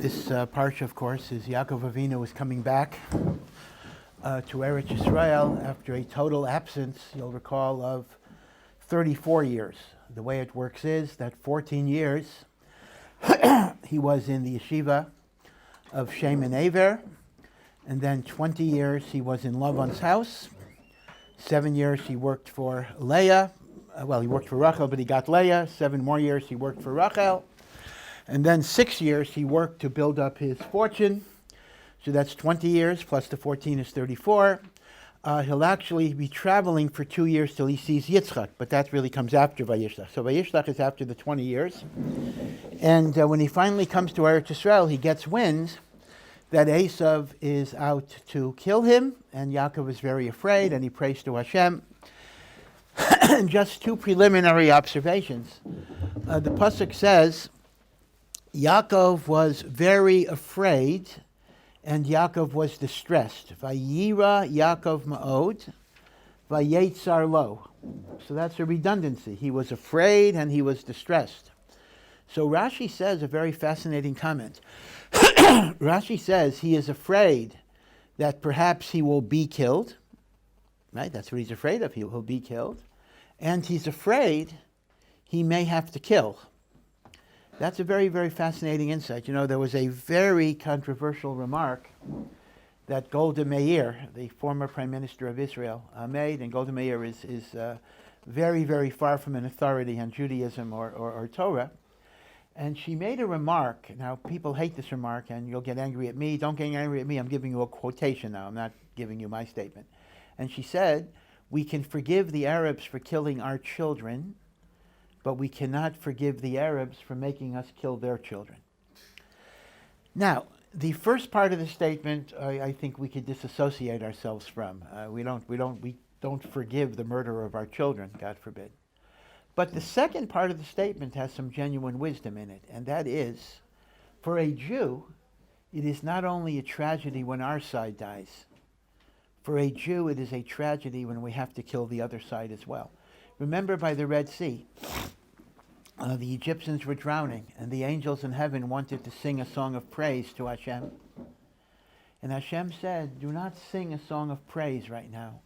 This parsha, of course, is Yaakov Avinu was coming back to Eretz Yisrael after a total absence, you'll recall, of 34 years. The way it works is that 14 years he was in the yeshiva of Shem and Aver, and then 20 years he was in Lavan's house. 7 years he worked for Leah. He worked for Rachel, but he got Leah. 7 more years he worked for Rachel. And then 6 years he worked to build up his fortune. So that's 20 years, plus the 14 is 34. He'll actually be traveling for 2 years till he sees Yitzchak, but that really comes after Vayishlach. So Vayishlach is after the 20 years. And when he finally comes to Eretz Yisrael, he gets wind that Esav is out to kill him, and Yaakov is very afraid, and he prays to Hashem. And just 2 preliminary observations. The pasuk says, Yaakov was very afraid, and Yaakov was distressed. Vayira Yaakov ma'od, vayetzar lo. So that's a redundancy. He was afraid and he was distressed. So Rashi says a very fascinating comment. Rashi says he is afraid that perhaps he will be killed. Right? That's what he's afraid of. He will be killed. And he's afraid he may have to kill. That's a very, very fascinating insight. You know, there was a very controversial remark that Golda Meir, the former Prime Minister of Israel, made. And Golda Meir is very, very far from an authority on Judaism or Torah. And she made a remark. Now, people hate this remark, and you'll get angry at me. Don't get angry at me. I'm giving you a quotation now. I'm not giving you my statement. And she said, we can forgive the Arabs for killing our children, but we cannot forgive the Arabs for making us kill their children. Now, the first part of the statement, I think we could disassociate ourselves from. We don't forgive the murder of our children, God forbid. But the second part of the statement has some genuine wisdom in it, and that is, for a Jew, it is not only a tragedy when our side dies. For a Jew, it is a tragedy when we have to kill the other side as well. Remember by the Red Sea, the Egyptians were drowning, and the angels in heaven wanted to sing a song of praise to Hashem. And Hashem said, do not sing a song of praise right now.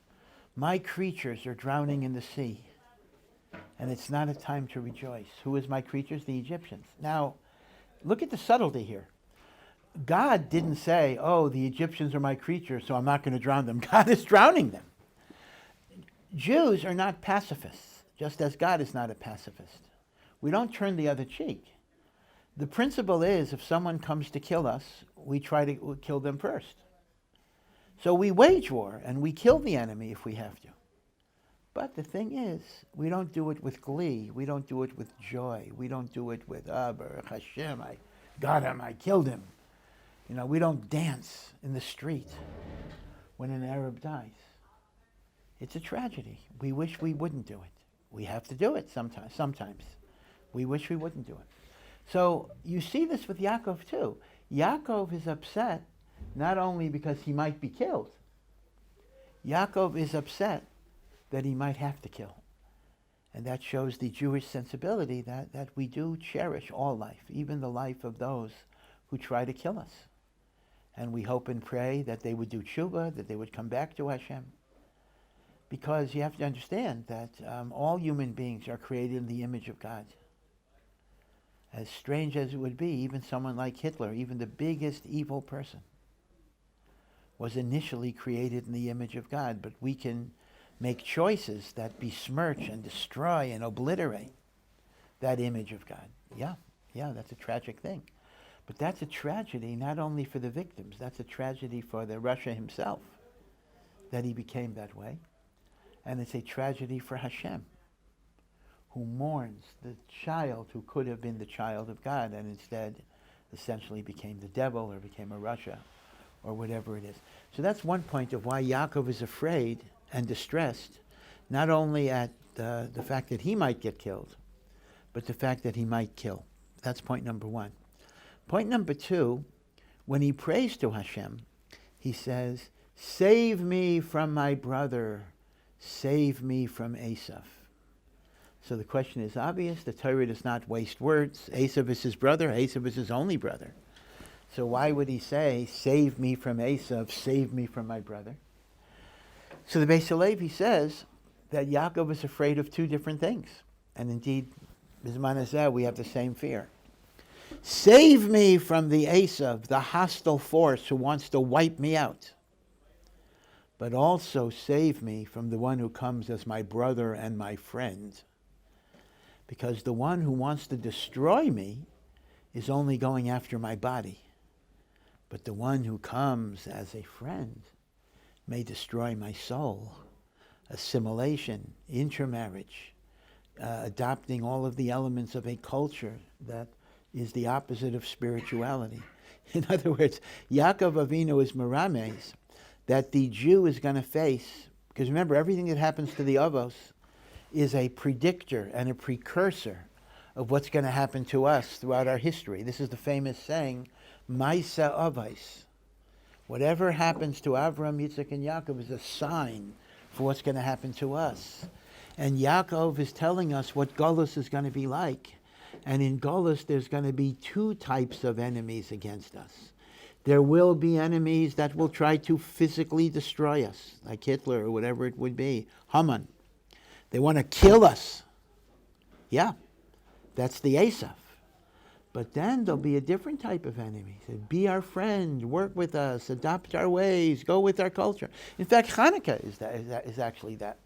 My creatures are drowning in the sea, and it's not a time to rejoice. Who is my creatures? The Egyptians. Now, look at the subtlety here. God didn't say, oh, the Egyptians are my creatures, so I'm not going to drown them. God is drowning them. Jews are not pacifists, just as God is not a pacifist. We don't turn the other cheek. The principle is, if someone comes to kill us, we try to kill them first. So we wage war, and we kill the enemy if we have to. But the thing is, we don't do it with glee. We don't do it with joy. We don't do it with, Baruch Hashem, I got him, I killed him. You know, we don't dance in the street when an Arab dies. It's a tragedy. We wish we wouldn't do it. We have to do it sometimes. We wish we wouldn't do it. So you see this with Yaakov too. Yaakov is upset not only because he might be killed. Yaakov is upset that he might have to kill. And that shows the Jewish sensibility that we do cherish all life, even the life of those who try to kill us. And we hope and pray that they would do tshuva, that they would come back to Hashem. Because you have to understand that all human beings are created in the image of God. As strange as it would be, even someone like Hitler, even the biggest evil person, was initially created in the image of God. But we can make choices that besmirch and destroy and obliterate that image of God. Yeah, that's a tragic thing. But that's a tragedy not only for the victims, that's a tragedy for the Russia himself, that he became that way. And it's a tragedy for Hashem, who mourns the child who could have been the child of God and instead essentially became the devil or became a Russia or whatever it is. So that's one point of why Yaakov is afraid and distressed, not only at the fact that he might get killed, but the fact that he might kill. That's point number one. Point number two, when he prays to Hashem, he says, save me from my brother, save me from Esav. So the question is obvious. The Torah does not waste words. Esav is his brother. Esav is his only brother. So why would he say, save me from Esav, save me from my brother? So the Beis Halevi says that Yaakov is afraid of two different things. And indeed, Bizman Hazeh, we have the same fear. Save me from the Esav, the hostile force who wants to wipe me out. But also save me from the one who comes as my brother and my friend. Because the one who wants to destroy me is only going after my body. But the one who comes as a friend may destroy my soul. Assimilation, intermarriage, adopting all of the elements of a culture that is the opposite of spirituality. In other words, Yaakov Avinu is merames that the Jew is going to face, because remember, everything that happens to the Avos is a predictor and a precursor of what's going to happen to us throughout our history. This is the famous saying, Maisa Avos. Whatever happens to Avram, Yitzchak, and Yaakov is a sign for what's going to happen to us. And Yaakov is telling us what Golus is going to be like. And in Golus, there's going to be two types of enemies against us. There will be enemies that will try to physically destroy us, like Hitler or whatever it would be. Haman. They want to kill us. Yeah, that's the Esav. But then there'll be a different type of enemy. Say, be our friend, work with us, adopt our ways, go with our culture. In fact, Hanukkah is actually that.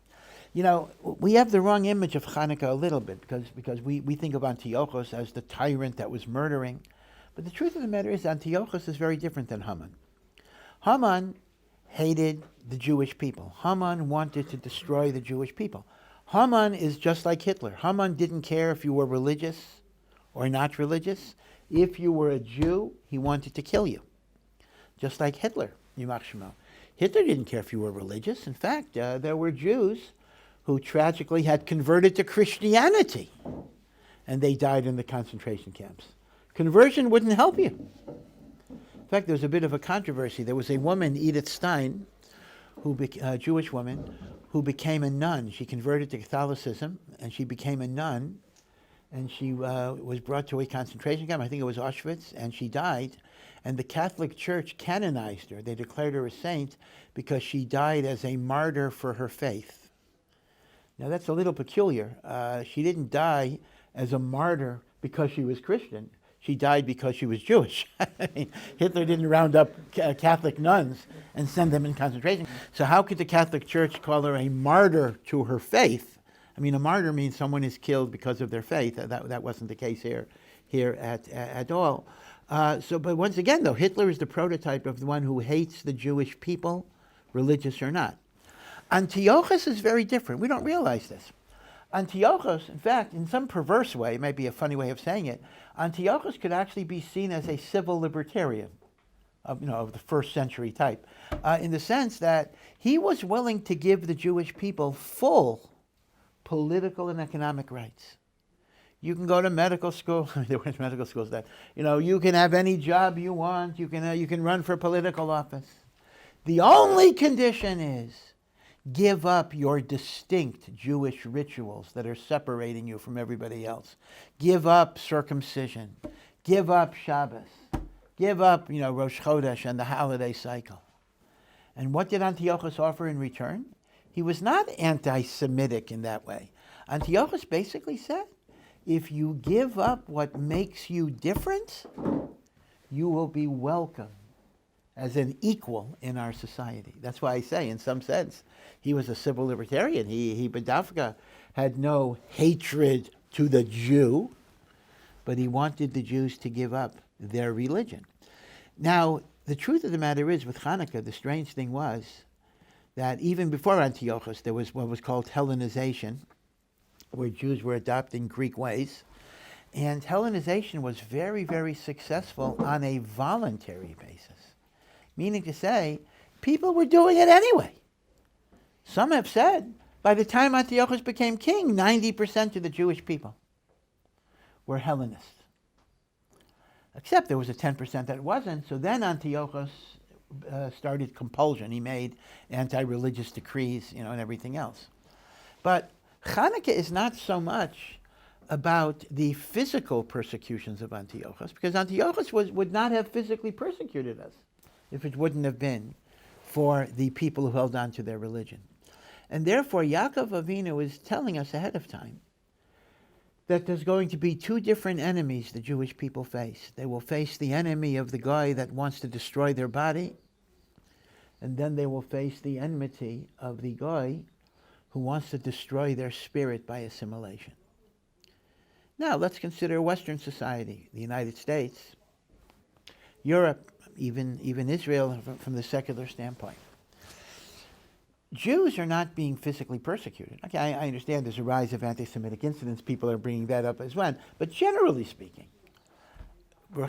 You know, we have the wrong image of Hanukkah a little bit because we think of Antiochus as the tyrant that was murdering. But the truth of the matter is Antiochus is very different than Haman. Haman hated the Jewish people. Haman wanted to destroy the Jewish people. Haman is just like Hitler. Haman didn't care if you were religious or not religious. If you were a Jew, he wanted to kill you. Just like Hitler, Yimach Shemo. Hitler didn't care if you were religious. In fact, there were Jews who tragically had converted to Christianity, and they died in the concentration camps. Conversion wouldn't help you. In fact, there was a bit of a controversy. There was a woman, Edith Stein, a Jewish woman, who became a nun. She converted to Catholicism, and she became a nun, and she was brought to a concentration camp. I think it was Auschwitz, and she died. And the Catholic Church canonized her. They declared her a saint because she died as a martyr for her faith. Now, that's a little peculiar. She didn't die as a martyr because she was Christian. She died because she was Jewish. I mean, Hitler didn't round up Catholic nuns and send them in concentration. So how could the Catholic Church call her a martyr to her faith? I mean, a martyr means someone is killed because of their faith. That wasn't the case here at all. But once again, though, Hitler is the prototype of the one who hates the Jewish people, religious or not. Antiochus is very different. We don't realize this. Antiochus, in fact, in some perverse way, it might be a funny way of saying it, Antiochus could actually be seen as a civil libertarian of the first century type, in the sense that he was willing to give the Jewish people full political and economic rights. You can go to medical school. There weren't medical schools then. You can have any job you want. You can run for political office. The only condition is give up your distinct Jewish rituals that are separating you from everybody else. Give up circumcision. Give up Shabbos. Give up, Rosh Chodesh and the holiday cycle. And what did Antiochus offer in return? He was not anti-Semitic in that way. Antiochus basically said, if you give up what makes you different, you will be welcome as an equal in our society. That's why I say, in some sense, he was a civil libertarian. He Badafka had no hatred to the Jew, but he wanted the Jews to give up their religion. Now, the truth of the matter is, with Hanukkah, the strange thing was that even before Antiochus, there was what was called Hellenization, where Jews were adopting Greek ways. And Hellenization was very, very successful on a voluntary basis. Meaning to say, people were doing it anyway. Some have said, by the time Antiochus became king, 90% of the Jewish people were Hellenists. Except there was a 10% that wasn't, so then Antiochus started compulsion. He made anti-religious decrees, and everything else. But Hanukkah is not so much about the physical persecutions of Antiochus, because Antiochus would not have physically persecuted us if it wouldn't have been for the people who held on to their religion. And therefore, Yaakov Avinu is telling us ahead of time that there's going to be two different enemies the Jewish people face. They will face the enemy of the guy that wants to destroy their body, and then they will face the enmity of the guy who wants to destroy their spirit by assimilation. Now, let's consider Western society, the United States, Europe, even Israel from the secular standpoint. Jews are not being physically persecuted. Okay, I understand there's a rise of anti-Semitic incidents. People are bringing that up as well. But generally speaking,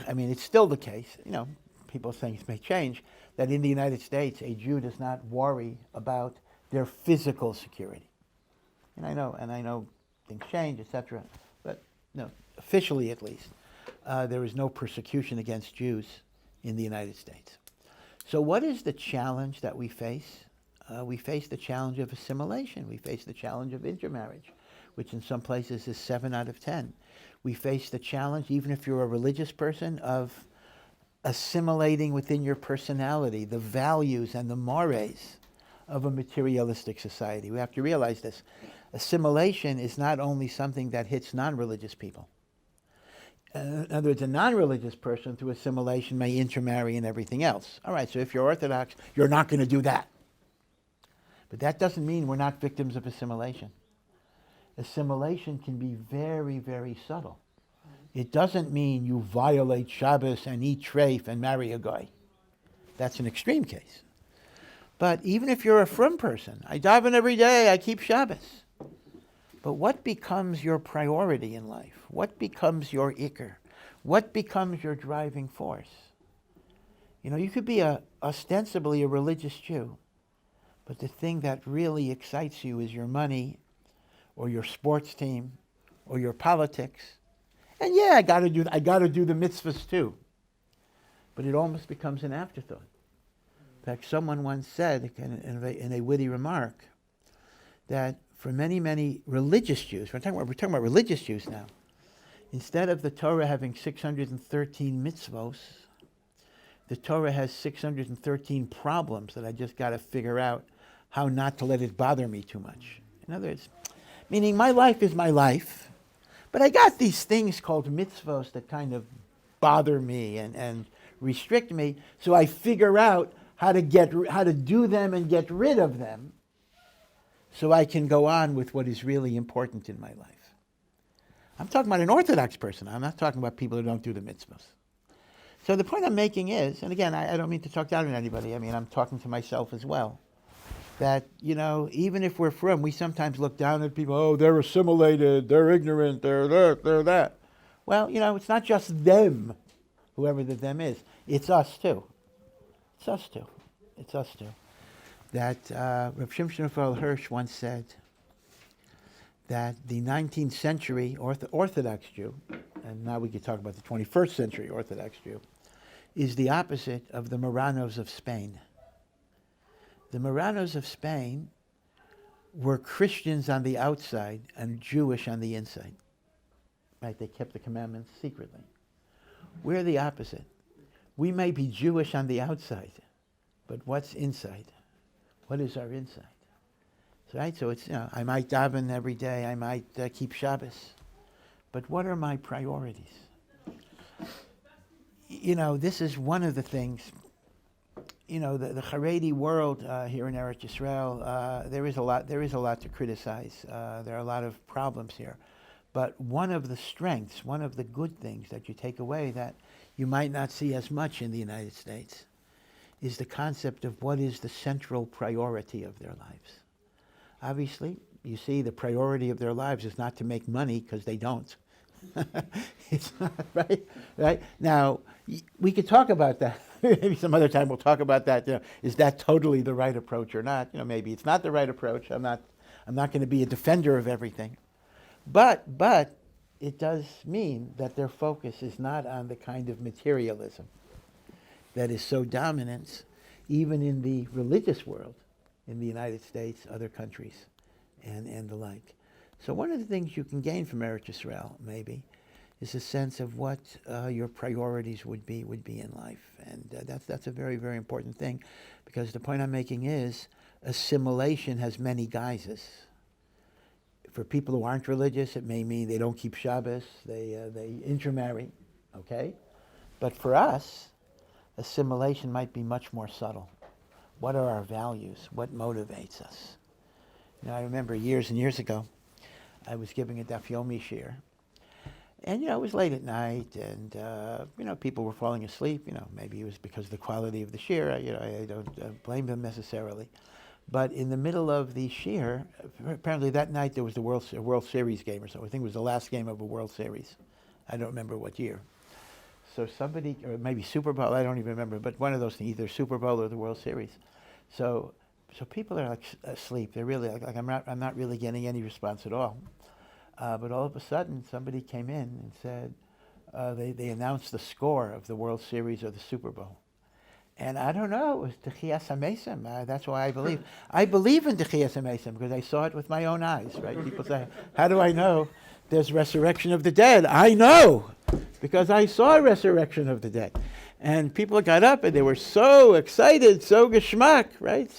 I mean, it's still the case, people saying it may change, that in the United States, a Jew does not worry about their physical security. And I know things change, etc. But no, officially at least, there is no persecution against Jews in the United States. So what is the challenge that we face? We face the challenge of assimilation. We face the challenge of intermarriage, which in some places is 7 out of 10. We face the challenge, even if you're a religious person, of assimilating within your personality the values and the mores of a materialistic society. We have to realize this. Assimilation is not only something that hits non-religious people. In other words, a non-religious person through assimilation may intermarry and everything else. All right, so if you're Orthodox, you're not going to do that. But that doesn't mean we're not victims of assimilation. Assimilation can be very, very subtle. It doesn't mean you violate Shabbos and eat treif and marry a guy. That's an extreme case. But even if you're a frum person, I daven every day, I keep Shabbos. But what becomes your priority in life? What becomes your ikar? What becomes your driving force? You could be ostensibly a religious Jew, but the thing that really excites you is your money or your sports team or your politics. And yeah, I got to do the mitzvahs too. But it almost becomes an afterthought. In fact, someone once said in a witty remark that for many, many religious Jews, we're talking about religious Jews now, instead of the Torah having 613 mitzvos, the Torah has 613 problems that I just got to figure out how not to let it bother me too much. In other words, meaning my life is my life, but I got these things called mitzvos that kind of bother me and restrict me, so I figure out how to do them and get rid of them so I can go on with what is really important in my life. I'm talking about an Orthodox person. I'm not talking about people who don't do the mitzvahs. So the point I'm making is, and again, I don't mean to talk down on anybody. I mean, I'm talking to myself as well, that, even if we're frum, we sometimes look down at people, oh, they're assimilated, they're ignorant, they're that. Well, it's not just them, whoever the them is. It's us too. It's us too. That Rav Shimshon Raphael Hirsch once said that the 19th century Orthodox Jew, and now we could talk about the 21st century Orthodox Jew, is the opposite of the Marranos of Spain. The Marranos of Spain were Christians on the outside and Jewish on the inside. Right? They kept the commandments secretly. We're the opposite. We may be Jewish on the outside, but what's inside? What is our inside? Right? So it's, I might daven every day, I might keep Shabbos, but what are my priorities? This is one of the things, the Haredi world here in Eretz Yisrael, there is a lot to criticize. There are a lot of problems here. But one of the strengths, one of the good things that you take away that you might not see as much in the United States is the concept of what is the central priority of their lives. Obviously, you see the priority of their lives is not to make money because they don't. It's not, right? Now, we could talk about that. Maybe some other time we'll talk about that. Is that totally the right approach or not? Maybe it's not the right approach. I'm not going to be a defender of everything. But it does mean that their focus is not on the kind of materialism that is so dominant even in the religious world in the United States, other countries, and the like. So one of the things you can gain from Eretz Yisrael, maybe, is a sense of what your priorities would be in life. And that's a very, very important thing, because the point I'm making is assimilation has many guises. For people who aren't religious, it may mean they don't keep Shabbos, they intermarry, okay? But for us, assimilation might be much more subtle. What are our values? What motivates us? I remember years and years ago, I was giving a Daf Yomi shir, and it was late at night, and people were falling asleep. Maybe it was because of the quality of the shir. I don't blame them necessarily, but in the middle of the shir, apparently that night there was the World Series game or something. I think it was the last game of a World Series. I don't remember what year. So somebody, or maybe Super Bowl, I don't even remember, but one of those things, either Super Bowl or the World Series. So people are like asleep. They're really like I'm not really getting any response at all. But all of a sudden, somebody came in and said they announced the score of the World Series or the Super Bowl. And I don't know, it was Techiyas HaMesim. That's why I believe. I believe in Techiyas HaMesim because I saw it with my own eyes, right? People say, how do I know there's resurrection of the dead? I know, because I saw resurrection of the dead. And people got up and they were so excited, so geschmack, right?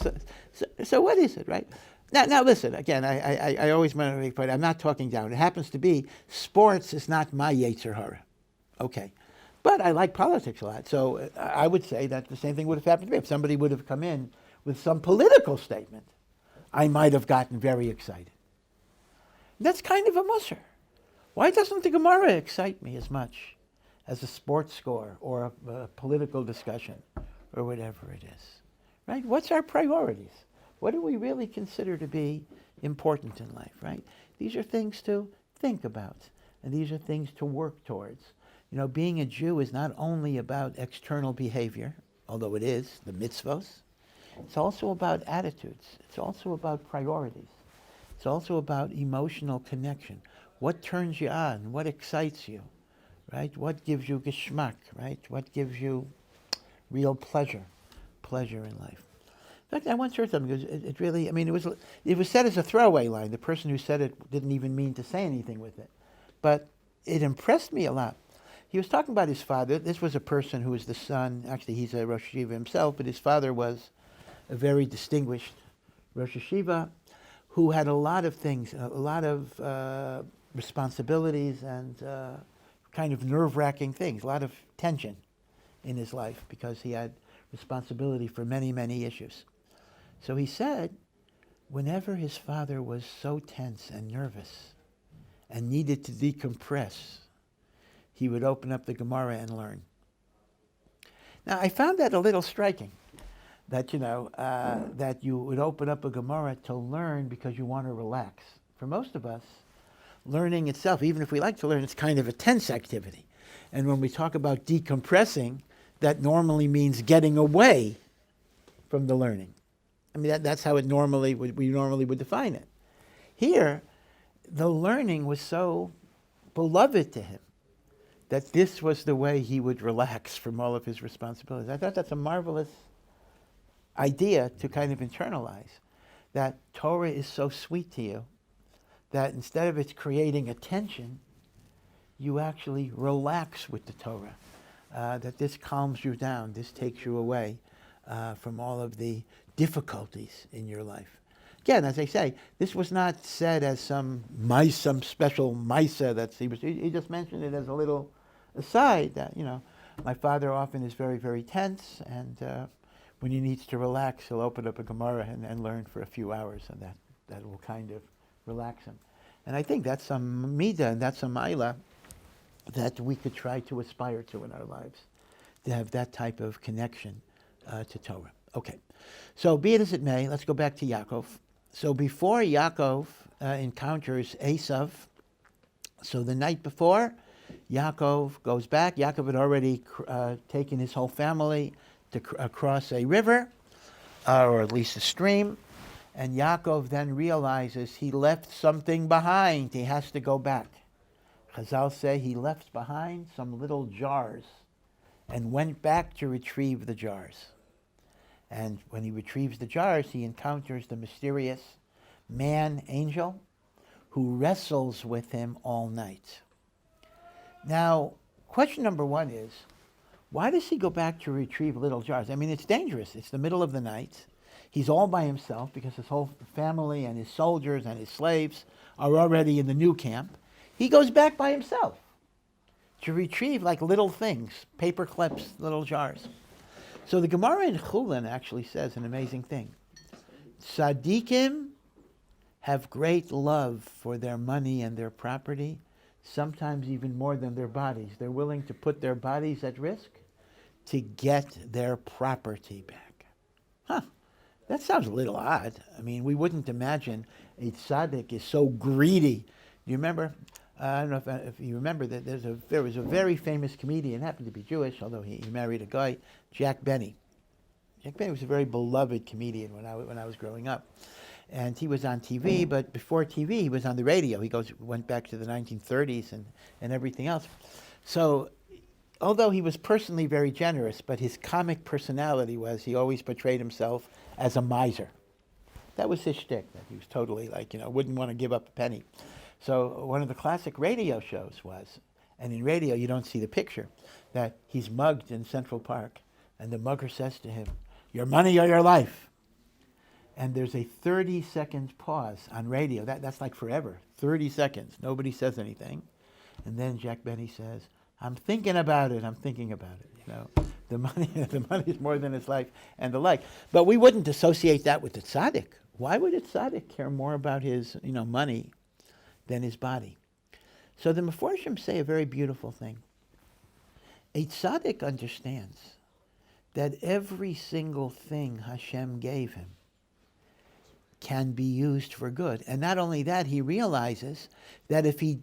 So what is it, right? Now listen, again, I always want to make a point. I'm not talking down. It happens to be sports is not my Yetzer Hara. Okay. But I like politics a lot. So I would say that the same thing would have happened to me. If somebody would have come in with some political statement, I might have gotten very excited. That's kind of a musser. Why doesn't the Gemara excite me as much as a sports score or a political discussion or whatever it is? Right? What's our priorities? What do we really consider to be important in life, right? These are things to think about, and these are things to work towards. Being a Jew is not only about external behavior, although it is, the mitzvos. It's also about attitudes. It's also about priorities. It's also about emotional connection. What turns you on? What excites you, right? What gives you geschmack, right? What gives you real pleasure in life? In fact, I once heard something, because it really, it was said as a throwaway line. The person who said it didn't even mean to say anything with it. But it impressed me a lot. He was talking about his father. This was a person who was the son, actually he's a Rosh Yeshiva himself, but his father was a very distinguished Rosh Yeshiva who had a lot of things, a lot of responsibilities and kind of nerve-wracking things, a lot of tension in his life because he had responsibility for many, many issues. So he said, whenever his father was so tense and nervous and needed to decompress, he would open up the Gemara and learn. Now, I found that a little striking, that, that you would open up a Gemara to learn because you want to relax. For most of us, learning itself, even if we like to learn, it's kind of a tense activity. And when we talk about decompressing, that normally means getting away from the learning. That's how we normally would define it. Here, the learning was so beloved to him that this was the way he would relax from all of his responsibilities. I thought that's a marvelous idea to kind of internalize, that Torah is so sweet to you that instead of it creating a tension, you actually relax with the Torah, that this calms you down, this takes you away from all of the difficulties in your life. Again, as I say, this was not said as some special maisa that he just mentioned it as a little aside that, my father often is very, very tense, and when he needs to relax, he'll open up a Gemara and learn for a few hours, and that will kind of relax him. And I think that's some midah, and that's some maila that we could try to aspire to in our lives, to have that type of connection to Torah. Okay, so be it as it may, let's go back to Yaakov. So before Yaakov encounters Esav, so the night before, Yaakov goes back. Yaakov had already taken his whole family to across a river, or at least a stream, and Yaakov then realizes he left something behind. He has to go back. Chazal say he left behind some little jars and went back to retrieve the jars. And when he retrieves the jars, he encounters the mysterious man angel who wrestles with him all night. Now, question number one is, why does he go back to retrieve little jars? I mean, it's dangerous. It's the middle of the night. He's all by himself because his whole family and his soldiers and his slaves are already in the new camp. He goes back by himself to retrieve like little things, paper clips, little jars. So the Gemara in Chulin actually says an amazing thing. Tzaddikim have great love for their money and their property, sometimes even more than their bodies. They're willing to put their bodies at risk to get their property back. Huh, that sounds a little odd. I mean, we wouldn't imagine a tzaddik is so greedy. Do you remember? I don't know if you remember that there was a very famous comedian, happened to be Jewish, although he married a guy, Jack Benny. Jack Benny was a very beloved comedian when I was growing up. And he was on TV, but before TV, he was on the radio. He went back to the 1930s and everything else. So, although he was personally very generous, but his comic personality was he always portrayed himself as a miser. That was his shtick, that he was totally wouldn't want to give up a penny. So one of the classic radio shows was, and in radio you don't see the picture, that he's mugged in Central Park, and the mugger says to him, "Your money or your life." And there's a 30-second pause on radio. That's like forever. 30 seconds. Nobody says anything. And then Jack Benny says, "I'm thinking about it. I'm thinking about it." The money is more than his life and the like. But we wouldn't associate that with the tzaddik. Why would a tzaddik care more about his money than his body? So the Meforshim say a very beautiful thing. A tzaddik understands that every single thing Hashem gave him can be used for good. And not only that, he realizes that if he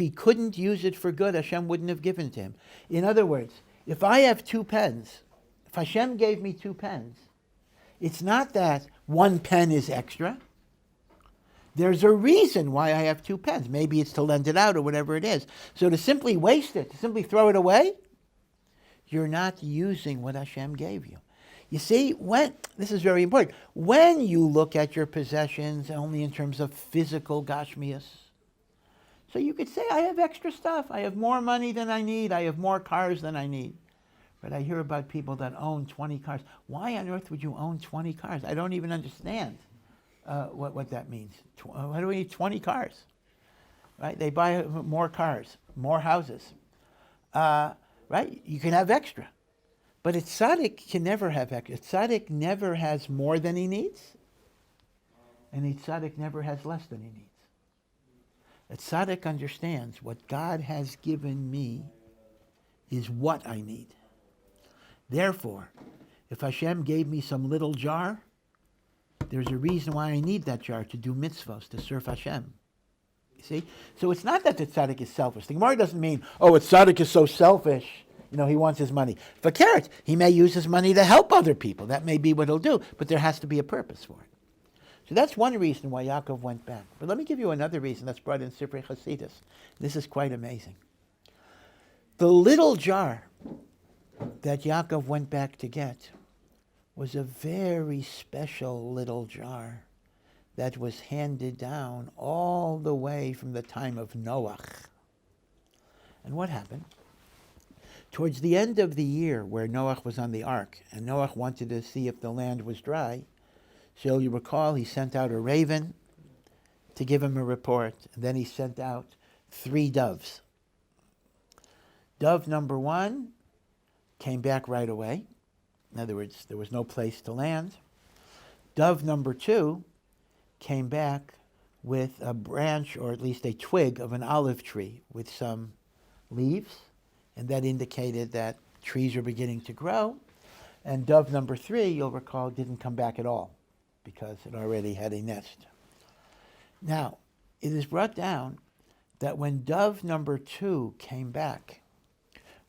couldn't use it for good, Hashem wouldn't have given it to him. In other words, if I have 2 pens, if Hashem gave me 2 pens, it's not that 1 pen is extra. There's a reason why I have 2 pens. Maybe it's to lend it out or whatever it is. So to simply waste it, to simply throw it away, you're not using what Hashem gave you. You see, this is very important, when you look at your possessions only in terms of physical gashmias, so you could say, I have extra stuff, I have more money than I need, I have more cars than I need. But I hear about people that own 20 cars. Why on earth would you own 20 cars? I don't even understand what that means. Why do we need 20 cars? Right? They buy more cars, more houses. Right? You can have extra. But a tzaddik can never have extra. A tzaddik never has more than he needs, and a tzaddik never has less than he needs. A tzaddik understands what God has given me is what I need. Therefore, if Hashem gave me some little jar, there's a reason why I need that jar to do mitzvahs, to serve Hashem. You see? So it's not that the tzaddik is selfish. The Gemara doesn't mean, a tzaddik is so selfish, he wants his money. For carrot, he may use his money to help other people. That may be what he'll do, but there has to be a purpose for it. So that's one reason why Yaakov went back. But let me give you another reason that's brought in Sifrei Chasidus. This is quite amazing. The little jar that Yaakov went back to get was a very special little jar that was handed down all the way from the time of Noach. And what happened? Towards the end of the year where Noach was on the ark, and Noach wanted to see if the land was dry, so you recall he sent out a raven to give him a report, and then he sent out 3 doves. Dove number 1 came back right away. In other words, there was no place to land. Dove number 2 came back with a branch, or at least a twig, of an olive tree with some leaves, and that indicated that trees are beginning to grow. And dove number 3, you'll recall, didn't come back at all because it already had a nest. Now, it is brought down that when dove number 2 came back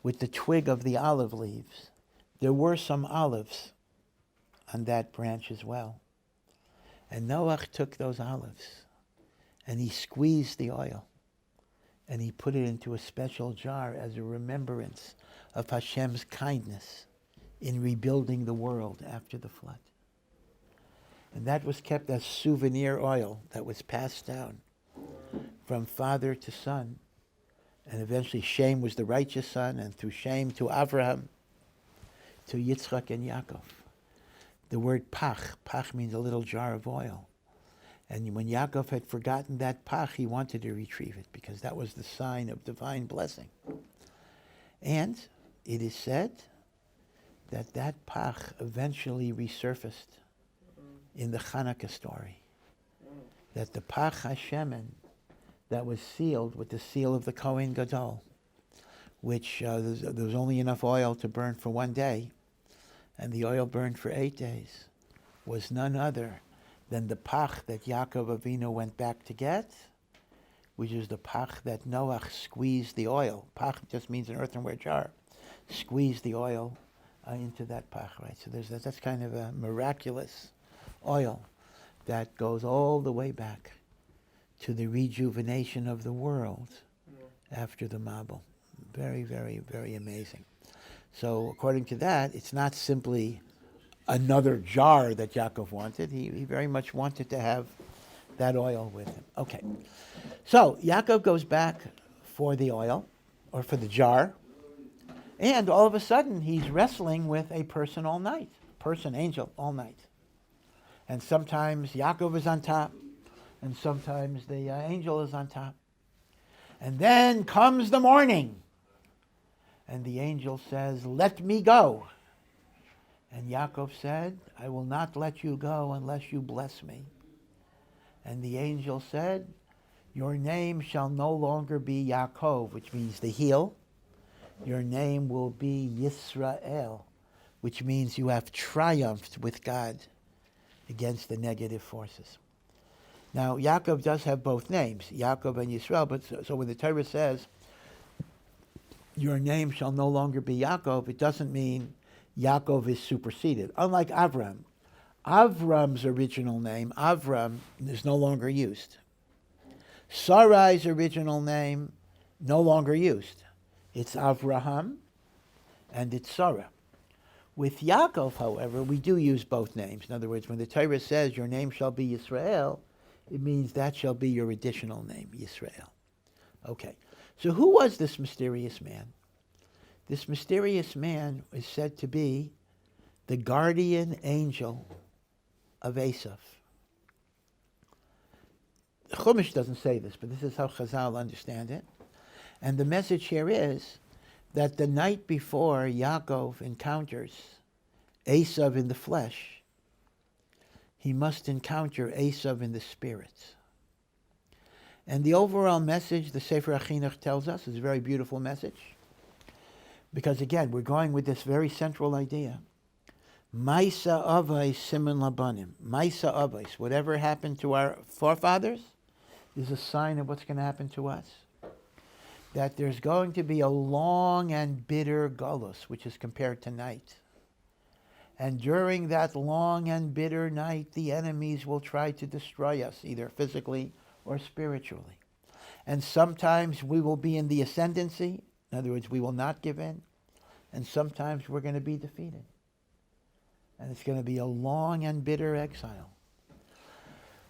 with the twig of the olive leaves, there were some olives on that branch as well. And Noach took those olives and he squeezed the oil and he put it into a special jar as a remembrance of Hashem's kindness in rebuilding the world after the flood. And that was kept as souvenir oil that was passed down from father to son. And eventually Shem was the righteous son, and through Shem to Avraham, to Yitzchak and Yaakov. The word pach means a little jar of oil. And when Yaakov had forgotten that pach, he wanted to retrieve it because that was the sign of divine blessing. And it is said that that pach eventually resurfaced in the Hanukkah story. That the pach HaShemen that was sealed with the seal of the Kohen Gadol, which there was only enough oil to burn for one day, and the oil burned for 8 days, was none other than the pach that Yaakov Avinu went back to get, which is the pach that Noach squeezed the oil. Pach just means an earthenware jar. Squeezed the oil into that pach, right? So that's kind of a miraculous oil that goes all the way back to the rejuvenation of the world after the Mabul. Very, very, very amazing. So according to that, it's not simply another jar that Yaakov wanted. He very much wanted to have that oil with him. Okay. So Yaakov goes back for the oil, or for the jar, and all of a sudden he's wrestling with a person all night. Angel, all night. And sometimes Yaakov is on top, and sometimes the angel is on top. And then comes the morning, and the angel says, "Let me go." And Yaakov said, "I will not let you go unless you bless me." And the angel said, "Your name shall no longer be Yaakov," which means the heel. Your name will be Yisrael, which means you have triumphed with God against the negative forces. Now, Yaakov does have both names, Yaakov and Yisrael, but so when the Torah says, your name shall no longer be Yaakov, it doesn't mean Yaakov is superseded. Unlike Avram. Avram's original name, Avram, is no longer used. Sarai's original name, no longer used. It's Avraham and it's Sarah. With Yaakov, however, we do use both names. In other words, when the Torah says your name shall be Yisrael, it means that shall be your additional name, Yisrael. Okay, so who was this mysterious man? This mysterious man is said to be the guardian angel of Esav. Chumash doesn't say this, but this is how Chazal understand it. And the message here is that the night before Yaakov encounters Esav in the flesh, he must encounter Esav in the spirit. And the overall message the Sefer HaChinuch tells us is a very beautiful message. Because again, we're going with this very central idea. Maisa avais siman labanim. Maisa avais, whatever happened to our forefathers is a sign of what's going to happen to us. That there's going to be a long and bitter galus, which is compared to night. And during that long and bitter night, the enemies will try to destroy us, either physically or spiritually. And sometimes we will be in the ascendancy. In other words, we will not give in. And sometimes we're going to be defeated. And it's going to be a long and bitter exile.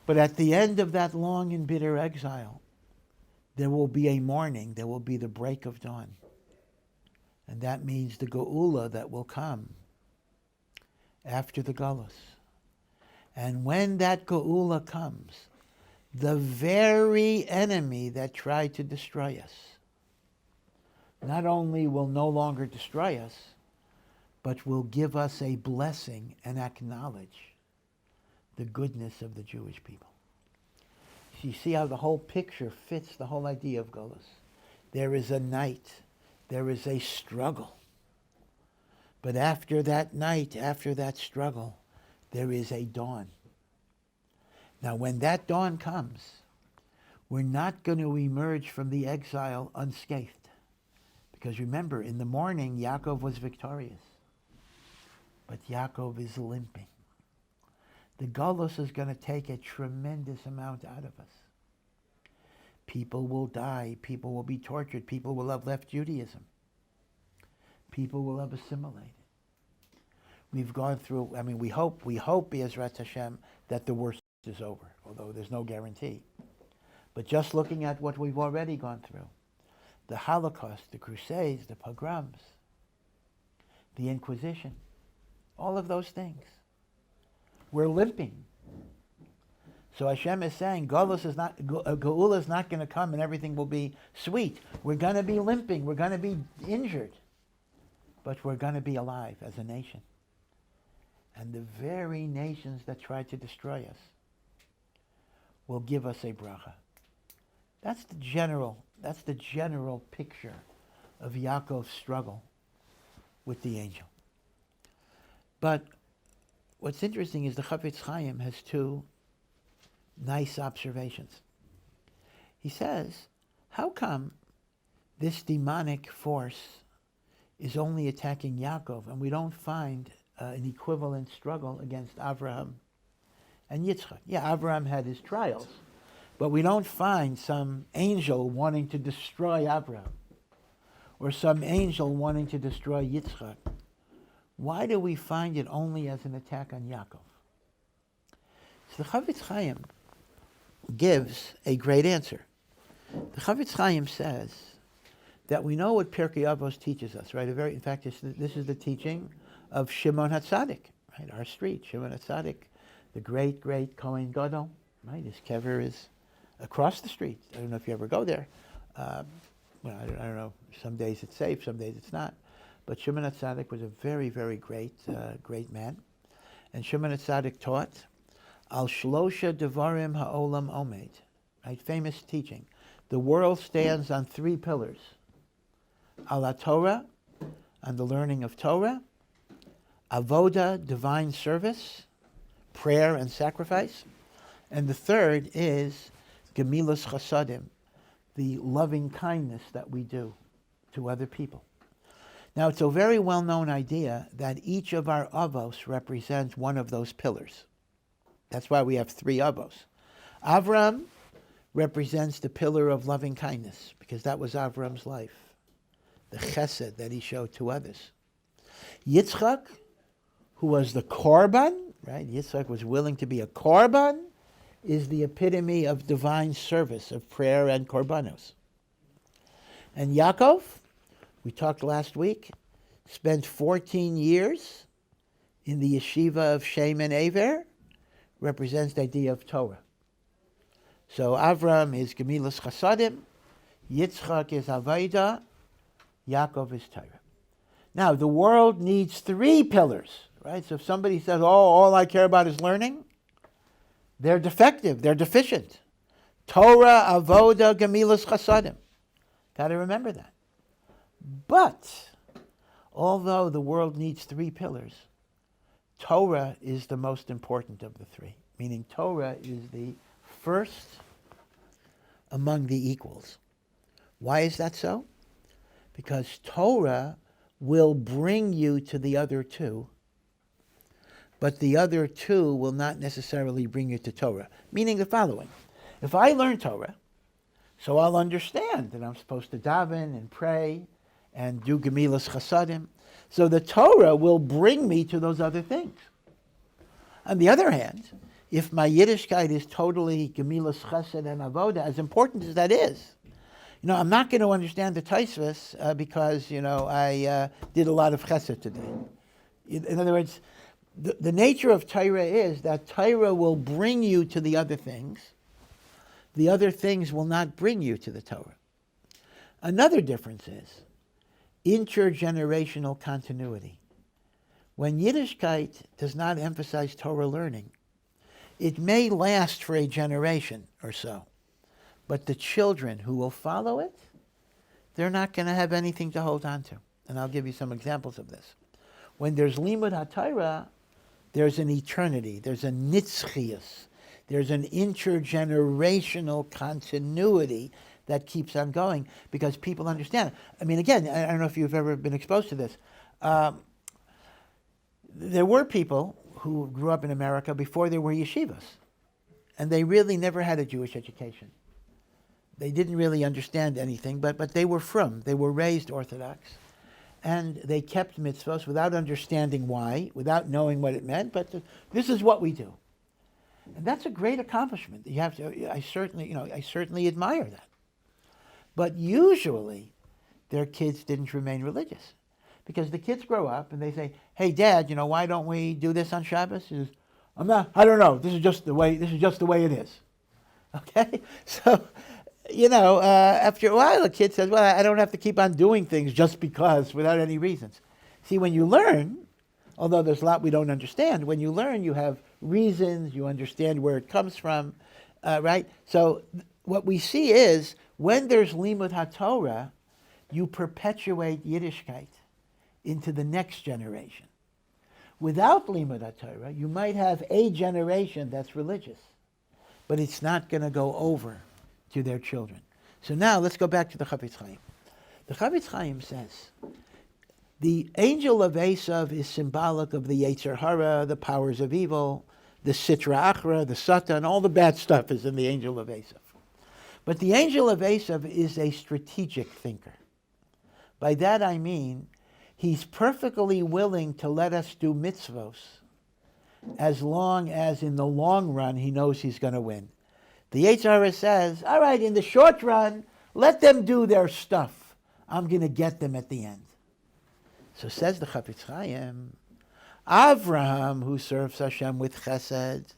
But at the end of that long and bitter exile, there will be a morning, there will be the break of dawn. And that means the Geula that will come after the Galus. And when that Geula comes, the very enemy that tried to destroy us not only will no longer destroy us, but will give us a blessing and acknowledge the goodness of the Jewish people. You see how the whole picture fits the whole idea of Golus. There is a night. There is a struggle. But after that night, after that struggle, there is a dawn. Now, when that dawn comes, we're not going to emerge from the exile unscathed. Because remember, in the morning, Yaakov was victorious. But Yaakov is limping. The Golus is going to take a tremendous amount out of us. People will die. People will be tortured. People will have left Judaism. People will have assimilated. We've gone through, we hope, Be'ezrat Hashem, that the worst is over, although there's no guarantee. But just looking at what we've already gone through, the Holocaust, the Crusades, the pogroms, the Inquisition, all of those things, we're limping. So Hashem is saying, Geula is not going to come and everything will be sweet. We're going to be limping. We're going to be injured. But we're going to be alive as a nation. And the very nations that try to destroy us will give us a bracha. That's the general picture of Yaakov's struggle with the angel. But what's interesting is the Chafetz Chaim has two nice observations. He says, how come this demonic force is only attacking Yaakov and we don't find an equivalent struggle against Avraham and Yitzchak? Yeah, Avraham had his trials, but we don't find some angel wanting to destroy Avraham or some angel wanting to destroy Yitzchak. Why do we find it only as an attack on Yaakov? So the Chafetz Chaim gives a great answer. The Chafetz Chaim says that we know what Pirkei Avos teaches us, right? In fact, this is the teaching of Shimon HaTzadik, right? Our street, Shimon HaTzadik, the great, great Kohen Gadol, right? His kever is across the street. I don't know if you ever go there. I don't know. Some days it's safe, some days it's not. But Shimon HaTzadik was a very, very great, great man. And Shimon HaTzadik taught, Al Shlosha Devarim Ha'olam Omed, right? Famous teaching. The world stands on three pillars. Al Torah, on the learning of Torah. Avoda, divine service, prayer and sacrifice. And the third is Gemilas Chasadim, the loving kindness that we do to other people. Now, it's a very well-known idea that each of our avos represents one of those pillars. That's why we have three avos. Avram represents the pillar of loving kindness, because that was Avram's life, the chesed that he showed to others. Yitzchak, who was the korban, right? Yitzchak was willing to be a korban, is the epitome of divine service, of prayer and korbanos. And Yaakov, we talked last week, spent 14 years in the yeshiva of Shem and Aver, represents the idea of Torah. So Avram is Gemilas Chasadim, Yitzchak is Avodah, Yaakov is Torah. Now, the world needs three pillars, right? So if somebody says, all I care about is learning, they're defective, they're deficient. Torah, Avodah, Gemilas Chasadim. Got to remember that. But, although the world needs three pillars, Torah is the most important of the three, meaning Torah is the first among the equals. Why is that so? Because Torah will bring you to the other two, but the other two will not necessarily bring you to Torah. Meaning the following. If I learn Torah, so I'll understand that I'm supposed to daven and pray and do Gemilas Chasadim. So the Torah will bring me to those other things. On the other hand, if my Yiddishkeit is totally Gemilas Chesed and Avodah, as important as that is, I'm not going to understand the Tosfos because, I did a lot of Chesed today. In other words, the nature of Torah is that Torah will bring you to the other things. The other things will not bring you to the Torah. Another difference is intergenerational continuity. When Yiddishkeit does not emphasize Torah learning, it may last for a generation or so, but the children who will follow it, they're not going to have anything to hold on to. And I'll give you some examples of this. When there's Limud HaTorah, there's an eternity, there's a nitzchias, there's an intergenerational continuity that keeps on going because people understand. I mean, again, I don't know if you've ever been exposed to this. There were people who grew up in America before there were yeshivas, and they really never had a Jewish education. They didn't really understand anything, but they were frum. They were raised Orthodox, and they kept mitzvos without understanding why, without knowing what it meant, but this is what we do. And that's a great accomplishment. You have to, I certainly admire that. But usually, their kids didn't remain religious. Because the kids grow up and they say, hey, Dad, why don't we do this on Shabbos? He says, I don't know. This is just the way it is. Okay? So, after a while, the kid says, well, I don't have to keep on doing things just because, without any reasons. See, when you learn, although there's a lot we don't understand, when you learn, you have reasons, you understand where it comes from, right? So what we see is, when there's Limud HaTorah, you perpetuate Yiddishkeit into the next generation. Without Limud HaTorah, you might have a generation that's religious, but it's not going to go over to their children. So now let's go back to the Chafetz Chaim. The Chafetz Chaim says, the angel of Esav is symbolic of the Yetzer Hara, the powers of evil, the Sitra Achra, the Satan, all the bad stuff is in the angel of Esav. But the angel of Esav is a strategic thinker. By that I mean, he's perfectly willing to let us do mitzvos as long as in the long run he knows he's going to win. The Yetzer Hara says, all right, in the short run, let them do their stuff. I'm going to get them at the end. So says the Chafetz Chaim, Avraham, who serves Hashem with chesed,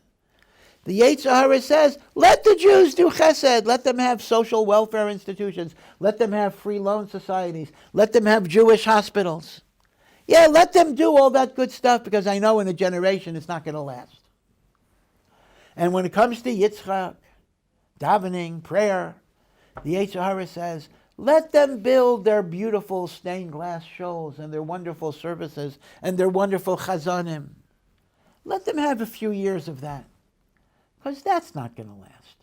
the Yetzer Hara says, let the Jews do chesed. Let them have social welfare institutions. Let them have free loan societies. Let them have Jewish hospitals. Yeah, let them do all that good stuff because I know in a generation it's not going to last. And when it comes to Yitzchak, davening, prayer, the Yetzer Hara says, let them build their beautiful stained glass shows and their wonderful services and their wonderful chazanim. Let them have a few years of that, because that's not going to last.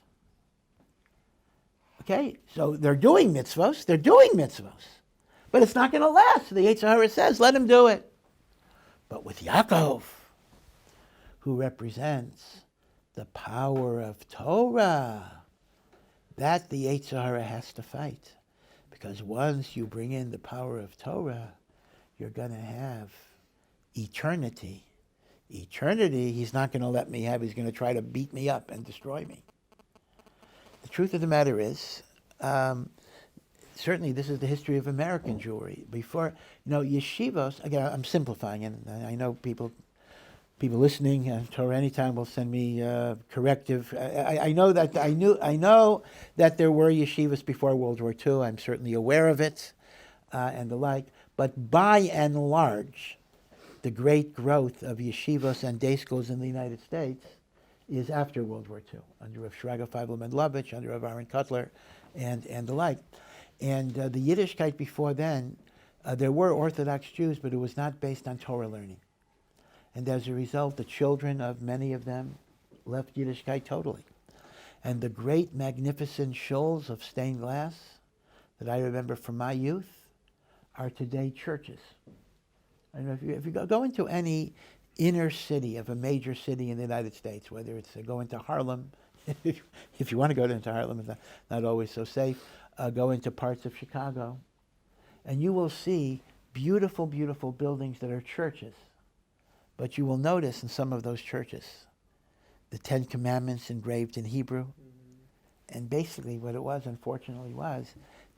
Okay, so they're doing mitzvos, but it's not going to last. The Yetzer Hara says, let them do it. But with Yaakov, who represents the power of Torah, that the Yetzer Hara has to fight. Because once you bring in the power of Torah, you're going to have eternity. Eternity, he's not going to let me have. He's going to try to beat me up and destroy me. The truth of the matter is, certainly this is the history of American Jewry. Before, yeshivos, again, I'm simplifying, and I know people listening, Torah Anytime will send me corrective. I know that there were yeshivas before World War II. I'm certainly aware of it, and the like. But by and large, the great growth of yeshivas and day schools in the United States is after World War II, under Rav Shraga Feivel Mendlovich, under Rav Aaron Kotler, and the like. And the Yiddishkeit before then, there were Orthodox Jews, but it was not based on Torah learning. And as a result, the children of many of them left Yiddishkeit totally. And the great, magnificent shoals of stained glass that I remember from my youth are today churches. I don't know if you go into any inner city of a major city in the United States, whether it's go into Harlem, if you want to go into Harlem, it's not always so safe, go into parts of Chicago, and you will see beautiful, beautiful buildings that are churches. But you will notice in some of those churches the Ten Commandments engraved in Hebrew. Mm-hmm. And basically what it was, unfortunately,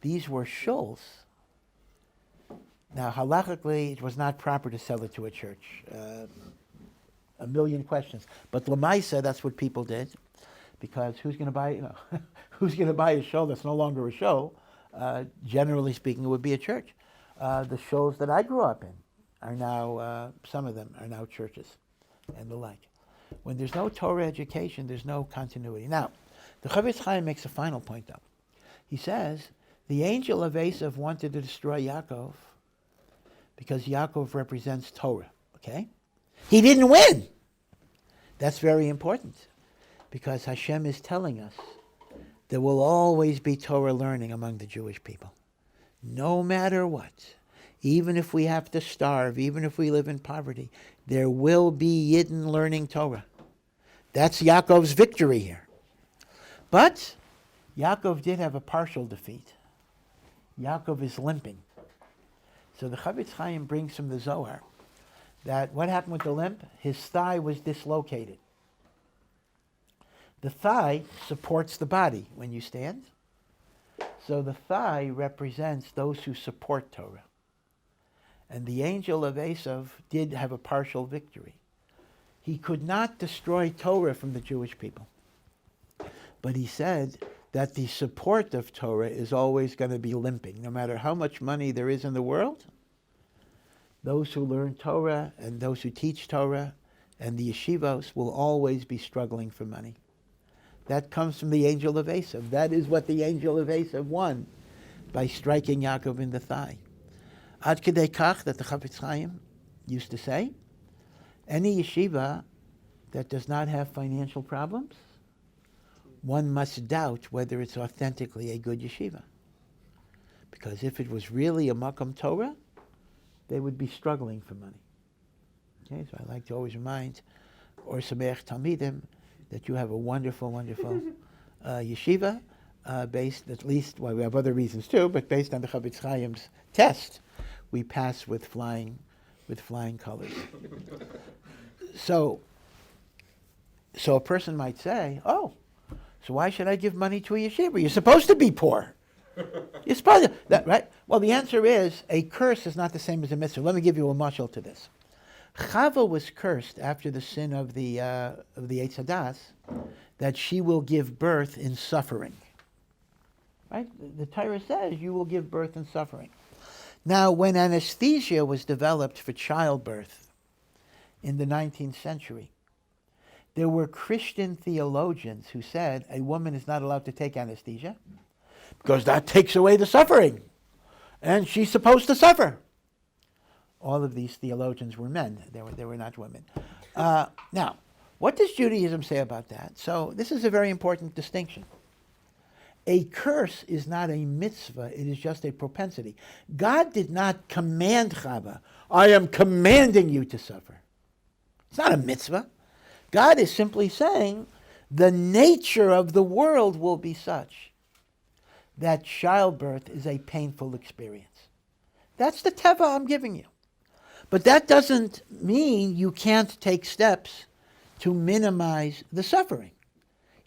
these were shuls. Now, halachically, it was not proper to sell it to a church. A million questions. But l'maisa, that's what people did. Because who's going to buy, who's going to buy a show that's no longer a show? Generally speaking, it would be a church. The shows that I grew up in are now, some of them are now churches and the like. When there's no Torah education, there's no continuity. Now, the Chafetz Chaim makes a final point, though. He says, the angel of Esav wanted to destroy Yaakov because Yaakov represents Torah, okay? He didn't win. That's very important, because Hashem is telling us there will always be Torah learning among the Jewish people, no matter what. Even if we have to starve, even if we live in poverty, there will be Yidden learning Torah. That's Yaakov's victory here. But Yaakov did have a partial defeat. Yaakov is limping. So the Chafetz Chaim brings from the Zohar that what happened with the limp? His thigh was dislocated. The thigh supports the body when you stand. So the thigh represents those who support Torah. And the angel of Esav did have a partial victory. He could not destroy Torah from the Jewish people. But he said that the support of Torah is always going to be limping. No matter how much money there is in the world, those who learn Torah and those who teach Torah and the yeshivos will always be struggling for money. That comes from the angel of Esav. That is what the angel of Esav won by striking Yaakov in the thigh. Ad kedei kach, that the Chafetz Chaim used to say, any yeshiva that does not have financial problems, one must doubt whether it's authentically a good yeshiva. Because if it was really a Makom Torah, they would be struggling for money. Okay, so I like to always remind Or Sameach Talmidim that you have a wonderful, wonderful yeshiva, based at least, well, we have other reasons too, but based on the Chafetz Chaim's test, we pass with flying colors. So a person might say, oh, so why should I give money to a yeshiva? You're supposed to be poor. You're supposed to, that, right? Well, the answer is, a curse is not the same as a mitzvah. Let me give you a mashal to this. Chava was cursed after the sin of the Eitz Hadas, that she will give birth in suffering. Right? The Torah says you will give birth in suffering. Now, when anesthesia was developed for childbirth in the 19th century, there were Christian theologians who said a woman is not allowed to take anesthesia because that takes away the suffering, and she's supposed to suffer. All of these theologians were men. They were not women. Now, what does Judaism say about that? So this is a very important distinction. A curse is not a mitzvah, it is just a propensity. God did not command Chava, I am commanding you to suffer. It's not a mitzvah. God is simply saying the nature of the world will be such that childbirth is a painful experience. That's the teva I'm giving you. But that doesn't mean you can't take steps to minimize the suffering.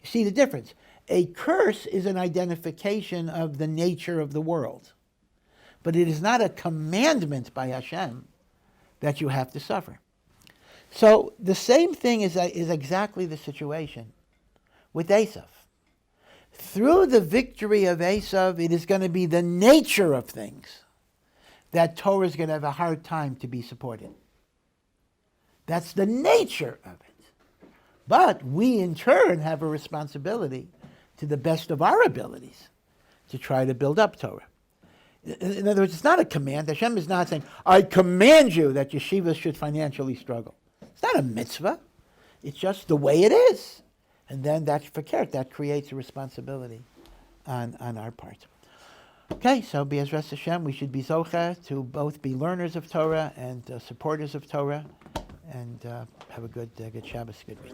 You see the difference? A curse is an identification of the nature of the world. But it is not a commandment by Hashem that you have to suffer. So the same thing is exactly the situation with Esav. Through the victory of Esav, it is going to be the nature of things that Torah is going to have a hard time to be supported. That's the nature of it. But we, in turn, have a responsibility to the best of our abilities to try to build up Torah. In other words, it's not a command. Hashem is not saying, I command you that yeshivas should financially struggle. It's not a mitzvah. It's just the way it is. And then that creates a responsibility on our part. Okay, so Be'ezras Hashem, we should be zocheh to both be learners of Torah and supporters of Torah, and have a good Shabbos, good week.